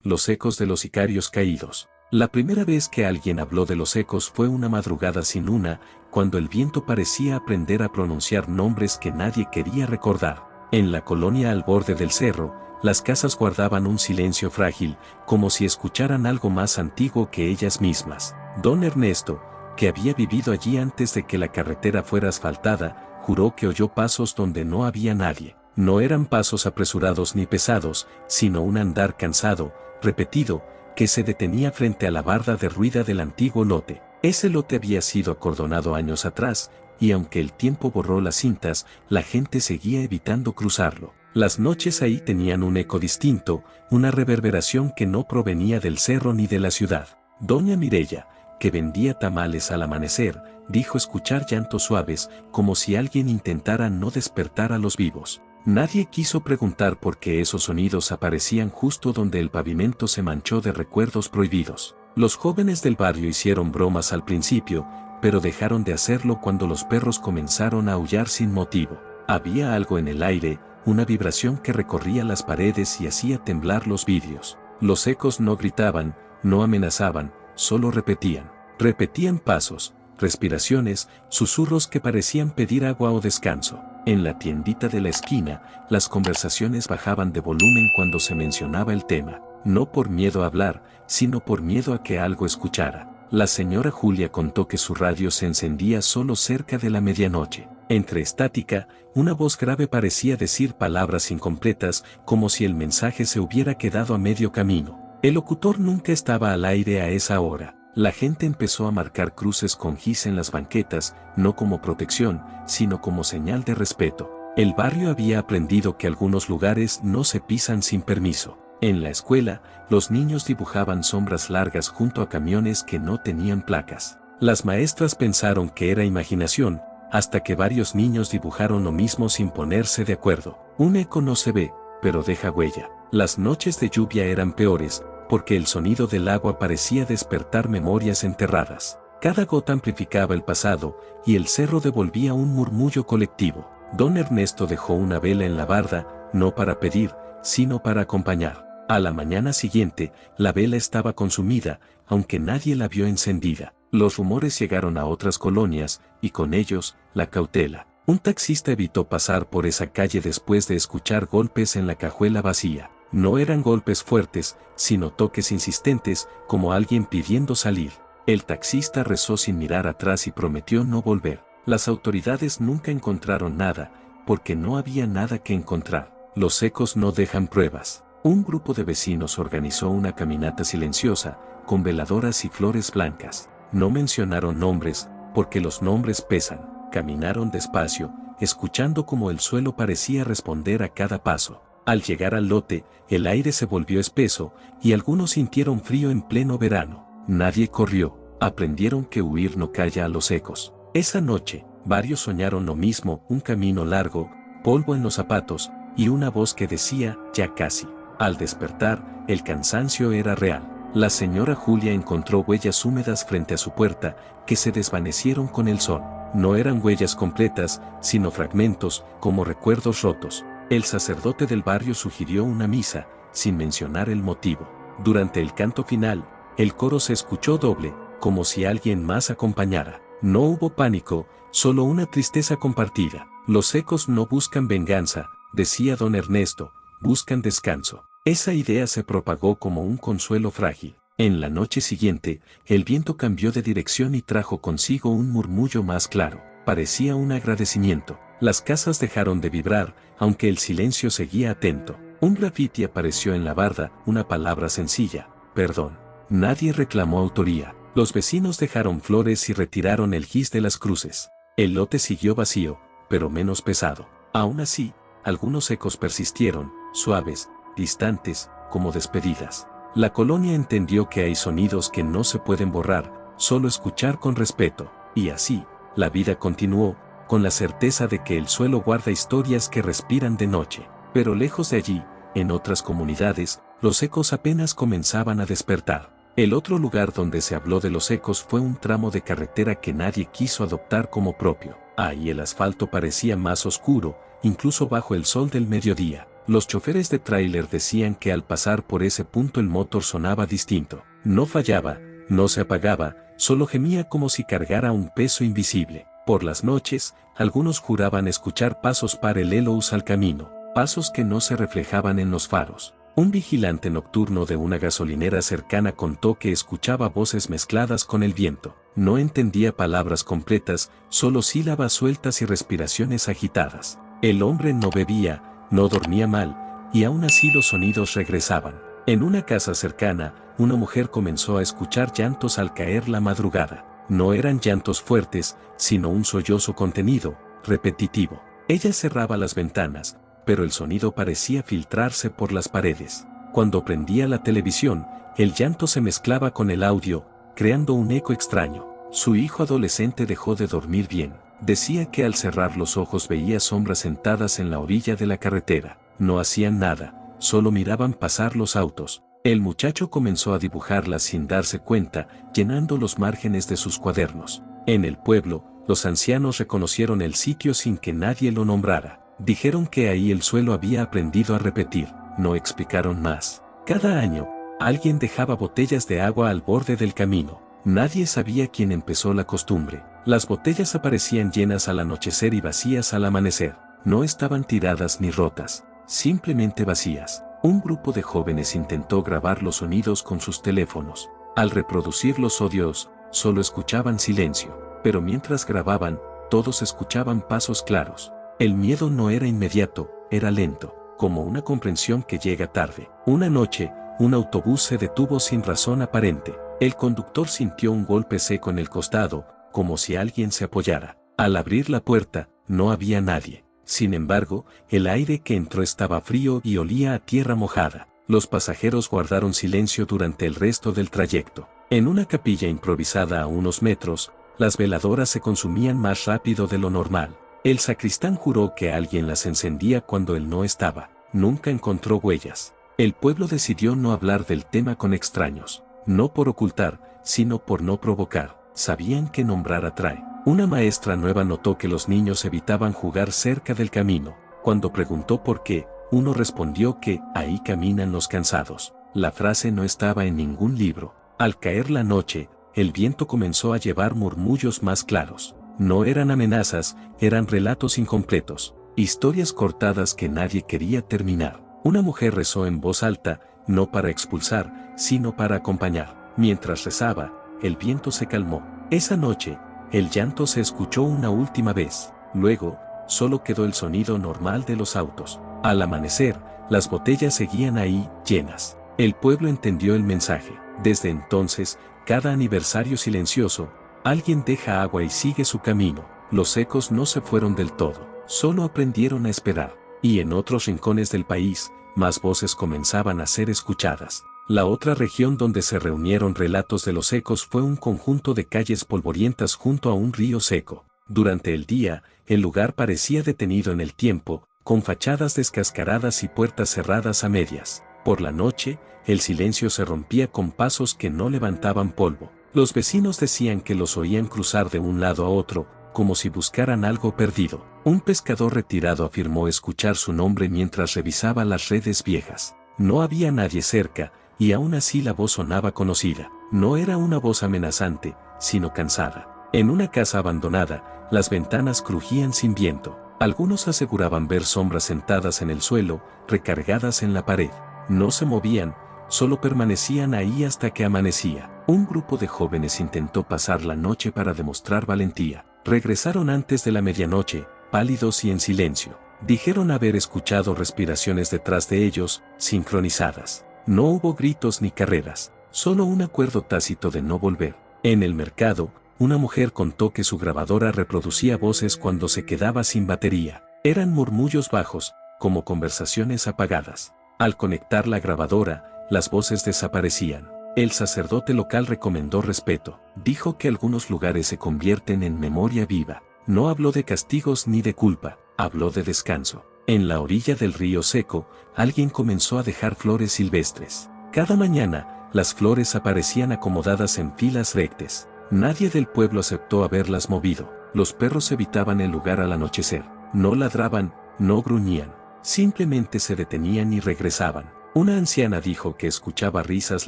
los ecos de los sicarios caídos. La primera vez que alguien habló de los ecos fue una madrugada sin luna, cuando el viento parecía aprender a pronunciar nombres que nadie quería recordar. En la colonia al borde del cerro, las casas guardaban un silencio frágil, como si escucharan algo más antiguo que ellas mismas. Don Ernesto, que había vivido allí antes de que la carretera fuera asfaltada, juró que oyó pasos donde no había nadie. No eran pasos apresurados ni pesados, sino un andar cansado, repetido, que se detenía frente a la barda derruida del antiguo lote. Ese lote había sido acordonado años atrás, y aunque el tiempo borró las cintas, la gente seguía evitando cruzarlo. Las noches ahí tenían un eco distinto, una reverberación que no provenía del cerro ni de la ciudad. Doña Mireya, que vendía tamales al amanecer, dijo escuchar llantos suaves, como si alguien intentara no despertar a los vivos. Nadie quiso preguntar por qué esos sonidos aparecían justo donde el pavimento se manchó de recuerdos prohibidos. Los jóvenes del barrio hicieron bromas al principio, pero dejaron de hacerlo cuando los perros comenzaron a aullar sin motivo. Había algo en el aire, una vibración que recorría las paredes y hacía temblar los vidrios. Los ecos no gritaban, no amenazaban, solo repetían. Repetían pasos, respiraciones, susurros que parecían pedir agua o descanso. En la tiendita de la esquina, las conversaciones bajaban de volumen cuando se mencionaba el tema, no por miedo a hablar, sino por miedo a que algo escuchara. La señora Julia contó que su radio se encendía solo cerca de la medianoche. Entre estática, una voz grave parecía decir palabras incompletas, como si el mensaje se hubiera quedado a medio camino. El locutor nunca estaba al aire a esa hora. La gente empezó a marcar cruces con gis en las banquetas, no como protección, sino como señal de respeto. El barrio había aprendido que algunos lugares no se pisan sin permiso. En la escuela, los niños dibujaban sombras largas junto a camiones que no tenían placas. Las maestras pensaron que era imaginación, hasta que varios niños dibujaron lo mismo sin ponerse de acuerdo. Un eco no se ve, pero deja huella. Las noches de lluvia eran peores, porque el sonido del agua parecía despertar memorias enterradas. Cada gota amplificaba el pasado, y el cerro devolvía un murmullo colectivo. Don Ernesto dejó una vela en la barda, no para pedir, sino para acompañar. A la mañana siguiente, la vela estaba consumida, aunque nadie la vio encendida. Los rumores llegaron a otras colonias, y con ellos, la cautela. Un taxista evitó pasar por esa calle después de escuchar golpes en la cajuela vacía. No eran golpes fuertes, sino toques insistentes, como alguien pidiendo salir. El taxista rezó sin mirar atrás y prometió no volver. Las autoridades nunca encontraron nada, porque no había nada que encontrar. Los ecos no dejan pruebas. Un grupo de vecinos organizó una caminata silenciosa, con veladoras y flores blancas. No mencionaron nombres, porque los nombres pesan. Caminaron despacio, escuchando cómo el suelo parecía responder a cada paso. Al llegar al lote, el aire se volvió espeso, y algunos sintieron frío en pleno verano. Nadie corrió, aprendieron que huir no calla a los ecos. Esa noche, varios soñaron lo mismo, un camino largo, polvo en los zapatos, y una voz que decía, ya casi. Al despertar, el cansancio era real. La señora Julia encontró huellas húmedas frente a su puerta, que se desvanecieron con el sol. No eran huellas completas, sino fragmentos, como recuerdos rotos. El sacerdote del barrio sugirió una misa, sin mencionar el motivo. Durante el canto final, el coro se escuchó doble, como si alguien más acompañara. No hubo pánico, solo una tristeza compartida. Los ecos no buscan venganza, decía don Ernesto, buscan descanso. Esa idea se propagó como un consuelo frágil. En la noche siguiente, el viento cambió de dirección y trajo consigo un murmullo más claro. Parecía un agradecimiento. Las casas dejaron de vibrar, aunque el silencio seguía atento. Un grafiti apareció en la barda, una palabra sencilla, perdón. Nadie reclamó autoría. Los vecinos dejaron flores y retiraron el gis de las cruces. El lote siguió vacío, pero menos pesado. Aún así, algunos ecos persistieron, suaves, distantes, como despedidas. La colonia entendió que hay sonidos que no se pueden borrar, solo escuchar con respeto. Y así, la vida continuó, con la certeza de que el suelo guarda historias que respiran de noche. Pero lejos de allí, en otras comunidades, los ecos apenas comenzaban a despertar. El otro lugar donde se habló de los ecos fue un tramo de carretera que nadie quiso adoptar como propio. Ahí el asfalto parecía más oscuro, incluso bajo el sol del mediodía. Los choferes de tráiler decían que al pasar por ese punto el motor sonaba distinto. No fallaba, no se apagaba, solo gemía como si cargara un peso invisible. Por las noches, algunos juraban escuchar pasos paralelos al camino, pasos que no se reflejaban en los faros. Un vigilante nocturno de una gasolinera cercana contó que escuchaba voces mezcladas con el viento. No entendía palabras completas, solo sílabas sueltas y respiraciones agitadas. El hombre no bebía, no dormía mal, y aún así los sonidos regresaban. En una casa cercana, una mujer comenzó a escuchar llantos al caer la madrugada. No eran llantos fuertes, sino un sollozo contenido, repetitivo. Ella cerraba las ventanas, pero el sonido parecía filtrarse por las paredes. Cuando prendía la televisión, el llanto se mezclaba con el audio, creando un eco extraño. Su hijo adolescente dejó de dormir bien. Decía que al cerrar los ojos veía sombras sentadas en la orilla de la carretera. No hacían nada, solo miraban pasar los autos. El muchacho comenzó a dibujarlas sin darse cuenta, llenando los márgenes de sus cuadernos. En el pueblo, los ancianos reconocieron el sitio sin que nadie lo nombrara. Dijeron que ahí el suelo había aprendido a repetir, no explicaron más. Cada año, alguien dejaba botellas de agua al borde del camino. Nadie sabía quién empezó la costumbre. Las botellas aparecían llenas al anochecer y vacías al amanecer. No estaban tiradas ni rotas, simplemente vacías. Un grupo de jóvenes intentó grabar los sonidos con sus teléfonos. Al reproducir los audios, solo escuchaban silencio, pero mientras grababan, todos escuchaban pasos claros. El miedo no era inmediato, era lento, como una comprensión que llega tarde. Una noche, un autobús se detuvo sin razón aparente. El conductor sintió un golpe seco en el costado, como si alguien se apoyara. Al abrir la puerta, no había nadie. Sin embargo, el aire que entró estaba frío y olía a tierra mojada. Los pasajeros guardaron silencio durante el resto del trayecto. En una capilla improvisada a unos metros, las veladoras se consumían más rápido de lo normal. El sacristán juró que alguien las encendía cuando él no estaba. Nunca encontró huellas. El pueblo decidió no hablar del tema con extraños. No por ocultar, sino por no provocar. Sabían que nombrar atrae. Una maestra nueva notó que los niños evitaban jugar cerca del camino. Cuando preguntó por qué, uno respondió que ahí caminan los cansados. La frase no estaba en ningún libro. Al caer la noche, el viento comenzó a llevar murmullos más claros. No eran amenazas, eran relatos incompletos, historias cortadas que nadie quería terminar. Una mujer rezó en voz alta, no para expulsar, sino para acompañar. Mientras rezaba, el viento se calmó. Esa noche, el llanto se escuchó una última vez. Luego, solo quedó el sonido normal de los autos. Al amanecer, las botellas seguían ahí, llenas. El pueblo entendió el mensaje. Desde entonces, cada aniversario silencioso, alguien deja agua y sigue su camino. Los ecos no se fueron del todo, solo aprendieron a esperar. Y en otros rincones del país, más voces comenzaban a ser escuchadas. La otra región donde se reunieron relatos de los ecos fue un conjunto de calles polvorientas junto a un río seco. Durante el día, el lugar parecía detenido en el tiempo, con fachadas descascaradas y puertas cerradas a medias. Por la noche, el silencio se rompía con pasos que no levantaban polvo. Los vecinos decían que los oían cruzar de un lado a otro, como si buscaran algo perdido. Un pescador retirado afirmó escuchar su nombre mientras revisaba las redes viejas. No había nadie cerca, y aún así la voz sonaba conocida. No era una voz amenazante, sino cansada. En una casa abandonada, las ventanas crujían sin viento. Algunos aseguraban ver sombras sentadas en el suelo, recargadas en la pared. No se movían, solo permanecían ahí hasta que amanecía. Un grupo de jóvenes intentó pasar la noche para demostrar valentía. Regresaron antes de la medianoche, pálidos y en silencio. Dijeron haber escuchado respiraciones detrás de ellos, sincronizadas. No hubo gritos ni carreras, solo un acuerdo tácito de no volver. En el mercado, una mujer contó que su grabadora reproducía voces cuando se quedaba sin batería. Eran murmullos bajos, como conversaciones apagadas. Al conectar la grabadora, las voces desaparecían. El sacerdote local recomendó respeto. Dijo que algunos lugares se convierten en memoria viva. No habló de castigos ni de culpa, habló de descanso. En la orilla del río seco, alguien comenzó a dejar flores silvestres. Cada mañana, las flores aparecían acomodadas en filas rectas. Nadie del pueblo aceptó haberlas movido. Los perros evitaban el lugar al anochecer. No ladraban, no gruñían. simplemente se detenían y regresaban. Una anciana dijo que escuchaba risas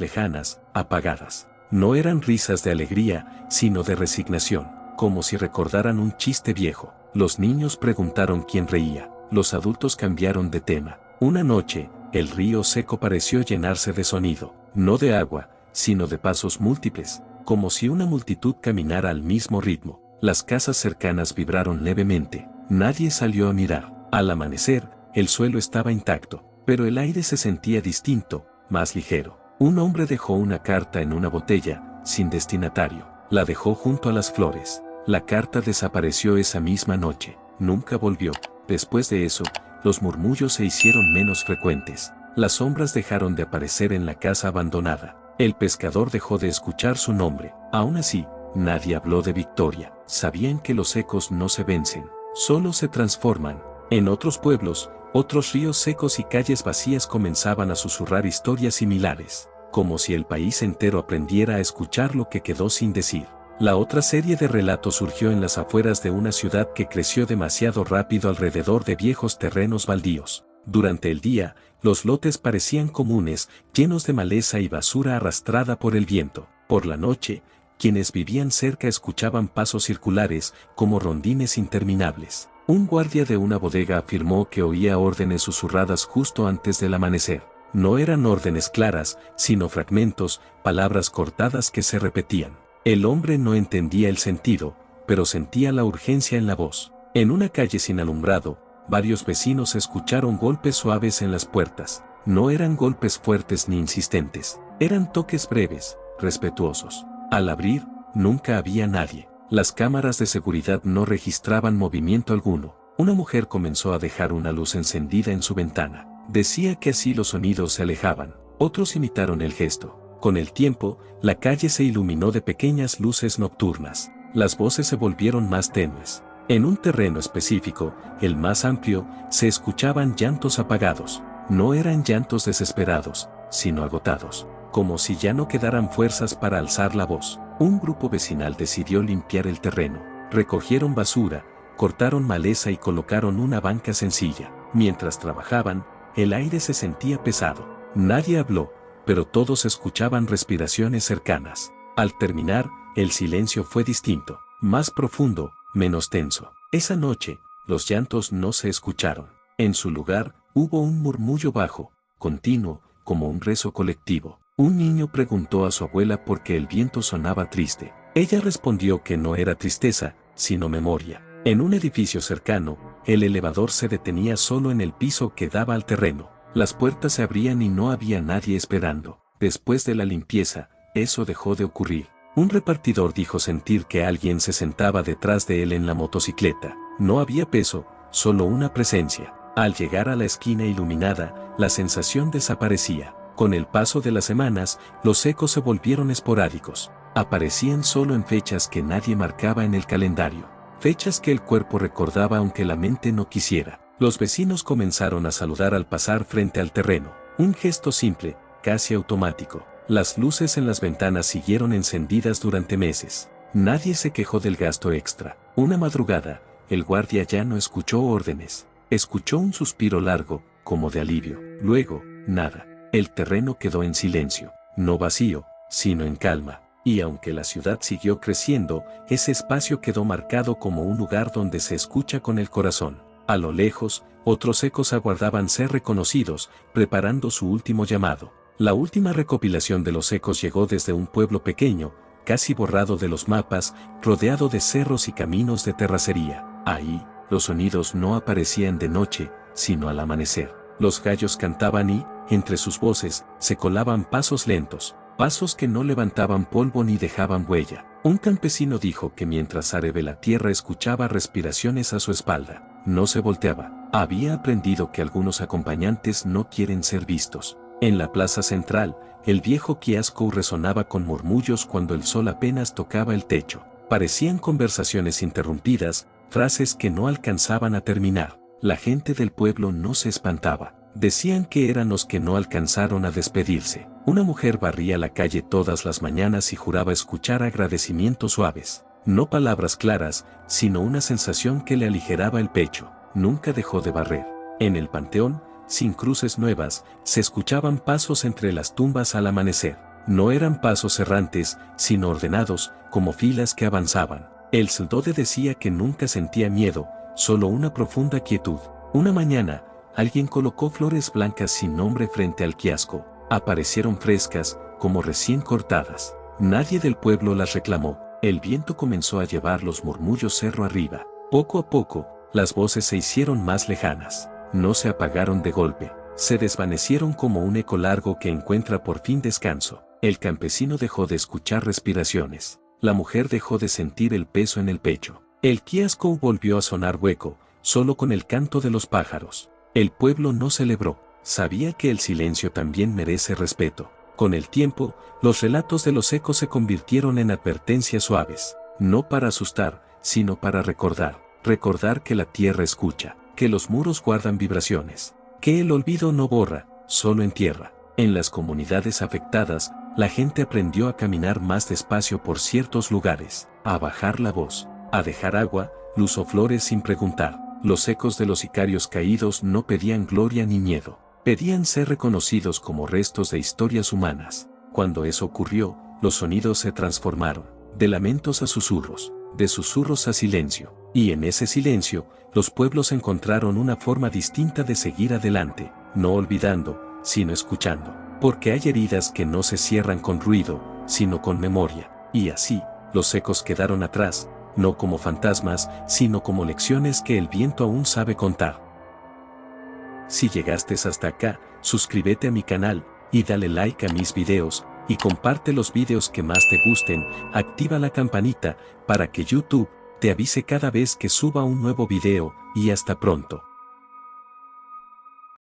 lejanas, apagadas. No eran risas de alegría, sino de resignación, como si recordaran un chiste viejo. Los niños preguntaron quién reía. Los adultos cambiaron de tema. Una noche, el río seco pareció llenarse de sonido, no de agua, sino de pasos múltiples, como si una multitud caminara al mismo ritmo. Las casas cercanas vibraron levemente. Nadie salió a mirar. Al amanecer, el suelo estaba intacto, pero el aire se sentía distinto, más ligero. Un hombre dejó una carta en una botella, sin destinatario. La dejó junto a las flores. La carta desapareció esa misma noche. Nunca volvió. Después de eso, los murmullos se hicieron menos frecuentes. Las sombras dejaron de aparecer en la casa abandonada. El pescador dejó de escuchar su nombre. Aún así, nadie habló de Victoria. Sabían que los ecos no se vencen, solo se transforman. En otros pueblos, otros ríos secos y calles vacías comenzaban a susurrar historias similares, como si el país entero aprendiera a escuchar lo que quedó sin decir. La otra serie de relatos surgió en las afueras de una ciudad que creció demasiado rápido alrededor de viejos terrenos baldíos. Durante el día, los lotes parecían comunes, llenos de maleza y basura arrastrada por el viento. Por la noche, quienes vivían cerca escuchaban pasos circulares, como rondines interminables. Un guardia de una bodega afirmó que oía órdenes susurradas justo antes del amanecer. No eran órdenes claras, sino fragmentos, palabras cortadas que se repetían. El hombre no entendía el sentido, pero sentía la urgencia en la voz. En una calle sin alumbrado, varios vecinos escucharon golpes suaves en las puertas. No eran golpes fuertes ni insistentes, eran toques breves, respetuosos. Al abrir, nunca había nadie. Las cámaras de seguridad no registraban movimiento alguno. Una mujer comenzó a dejar una luz encendida en su ventana. Decía que así los sonidos se alejaban. Otros imitaron el gesto. Con el tiempo, la calle se iluminó de pequeñas luces nocturnas. Las voces se volvieron más tenues. En un terreno específico, el más amplio, se escuchaban llantos apagados. No eran llantos desesperados, sino agotados, como si ya no quedaran fuerzas para alzar la voz. Un grupo vecinal decidió limpiar el terreno. Recogieron basura, cortaron maleza y colocaron una banca sencilla. Mientras trabajaban, el aire se sentía pesado. Nadie habló, pero todos escuchaban respiraciones cercanas. Al terminar, el silencio fue distinto, más profundo, menos tenso. Esa noche, los llantos no se escucharon. En su lugar, hubo un murmullo bajo, continuo, como un rezo colectivo. Un niño preguntó a su abuela por qué el viento sonaba triste. Ella respondió que no era tristeza, sino memoria. En un edificio cercano, el elevador se detenía solo en el piso que daba al terreno. Las puertas se abrían y no había nadie esperando. Después de la limpieza, eso dejó de ocurrir. Un repartidor dijo sentir que alguien se sentaba detrás de él en la motocicleta. No había peso, solo una presencia. Al llegar a la esquina iluminada, la sensación desaparecía. Con el paso de las semanas, los ecos se volvieron esporádicos. Aparecían solo en fechas que nadie marcaba en el calendario. Fechas que el cuerpo recordaba aunque la mente no quisiera. Los vecinos comenzaron a saludar al pasar frente al terreno. Un gesto simple, casi automático. Las luces en las ventanas siguieron encendidas durante meses. Nadie se quejó del gasto extra. Una madrugada, el guardia ya no escuchó órdenes. Escuchó un suspiro largo, como de alivio. Luego, nada. El terreno quedó en silencio, no vacío, sino en calma. Y aunque la ciudad siguió creciendo, ese espacio quedó marcado como un lugar donde se escucha con el corazón. A lo lejos, otros ecos aguardaban ser reconocidos, preparando su último llamado. La última recopilación de los ecos llegó desde un pueblo pequeño, casi borrado de los mapas, rodeado de cerros y caminos de terracería. Ahí, los sonidos no aparecían de noche, sino al amanecer. Los gallos cantaban y, entre sus voces, se colaban pasos lentos, pasos que no levantaban polvo ni dejaban huella. Un campesino dijo que mientras arebe la tierra escuchaba respiraciones a su espalda, no se volteaba. Había aprendido que algunos acompañantes no quieren ser vistos. En la plaza central, el viejo kiosco resonaba con murmullos cuando el sol apenas tocaba el techo. Parecían conversaciones interrumpidas, frases que no alcanzaban a terminar. La gente del pueblo no se espantaba. Decían que eran los que no alcanzaron a despedirse. Una mujer barría la calle todas las mañanas y juraba escuchar agradecimientos suaves. No palabras claras, sino una sensación que le aligeraba el pecho. Nunca dejó de barrer. En el panteón, sin cruces nuevas, se escuchaban pasos entre las tumbas al amanecer. No eran pasos errantes, sino ordenados, como filas que avanzaban. El sacerdote decía que nunca sentía miedo, solo una profunda quietud. Una mañana, alguien colocó flores blancas sin nombre frente al kiosco. Aparecieron frescas, como recién cortadas. Nadie del pueblo las reclamó. El viento comenzó a llevar los murmullos cerro arriba. Poco a poco, las voces se hicieron más lejanas. No se apagaron de golpe. Se desvanecieron como un eco largo que encuentra por fin descanso. El campesino dejó de escuchar respiraciones. La mujer dejó de sentir el peso en el pecho. El kiosco volvió a sonar hueco, solo con el canto de los pájaros. El pueblo no celebró. Sabía que el silencio también merece respeto. Con el tiempo, los relatos de los ecos se convirtieron en advertencias suaves. No para asustar, sino para recordar. Recordar que la tierra escucha, que los muros guardan vibraciones, que el olvido no borra, solo entierra. En las comunidades afectadas, la gente aprendió a caminar más despacio por ciertos lugares, a bajar la voz, a dejar agua, luz o flores sin preguntar. Los ecos de los sicarios caídos no pedían gloria ni miedo, pedían ser reconocidos como restos de historias humanas. Cuando eso ocurrió, los sonidos se transformaron, de lamentos a susurros, de susurros a silencio, y en ese silencio, los pueblos encontraron una forma distinta de seguir adelante, no olvidando, sino escuchando, porque hay heridas que no se cierran con ruido, sino con memoria, y así, los ecos quedaron atrás, no como fantasmas, sino como lecciones que el viento aún sabe contar. Si llegaste hasta acá, suscríbete a mi canal, y dale like a mis videos, y comparte los videos que más te gusten, activa la campanita, para que YouTube te avise cada vez que suba un nuevo video, y hasta pronto.